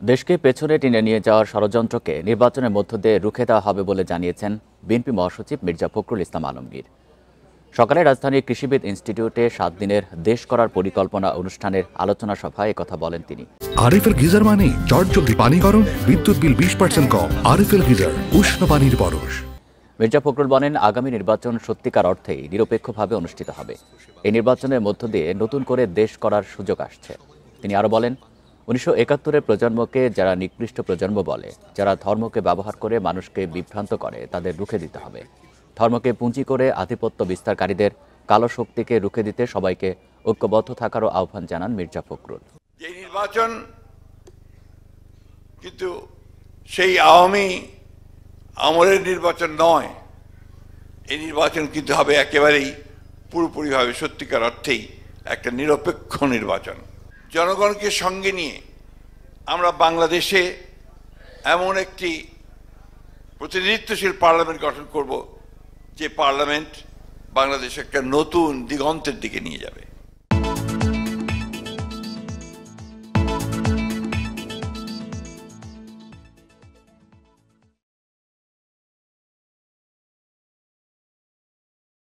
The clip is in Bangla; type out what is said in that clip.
দেশকে পেছনে টেনে নিয়ে যাওয়ার ষড়যন্ত্রকে নির্বাচনের মধ্য দিয়ে রুখে দেওয়া হবে বলে জানিয়েছেন বিএনপি মহাসচিব মির্জা ফখরুল ইসলাম আলমগীর। সকালে রাজধানীর কৃষিবিদ ইনস্টিটিউটে 7 দিনের দেশ করার পরিকল্পনা অনুষ্ঠানের আলোচনা সভায় একথা বলেন তিনি। আরএফএল গিজার মানে চটজলদি পানি গরম, বিদ্যুৎ বিল 20% কম। আরএফএল গিজার, উষ্ণ পানির পরশ। মির্জা ফখরুল বলেন, আগামী নির্বাচন সত্যিকার অর্থেই নিরপেক্ষভাবে অনুষ্ঠিত হবে। এই নির্বাচনের মধ্য দিয়ে নতুন করে দেশ করার সুযোগ আসছে। তিনি আরও বলেন, 1971-এর প্রজন্মকে যারা নিকৃষ্ট প্রজন্ম বলে, যারা ধর্মকে ব্যবহার করে মানুষকে বিভ্রান্ত করে, তাদের রুখে দিতে হবে। ধর্মকে পুঁজি করে আধিপত্য বিস্তারকারীদের কালো শক্তিকে রুখে দিতে সবাইকে ঐক্যবদ্ধ থাকারও আহ্বান জানান মির্জা ফখরুল। এই নির্বাচন কিন্তু সেই আওয়ামী আমলের নির্বাচন নয়। এই নির্বাচন কিন্তু হবে একেবারেই পুরোপুরিভাবে সত্যিকার অর্থেই একটা নিরপেক্ষ নির্বাচন। জনগণকে সঙ্গে নিয়ে আমরা বাংলাদেশে এমন একটি প্রতিনিধিত্বশীল পার্লামেন্ট গঠন করব, যে পার্লামেন্ট বাংলাদেশ একটা নতুন দিগন্তের দিকে নিয়ে যাবে।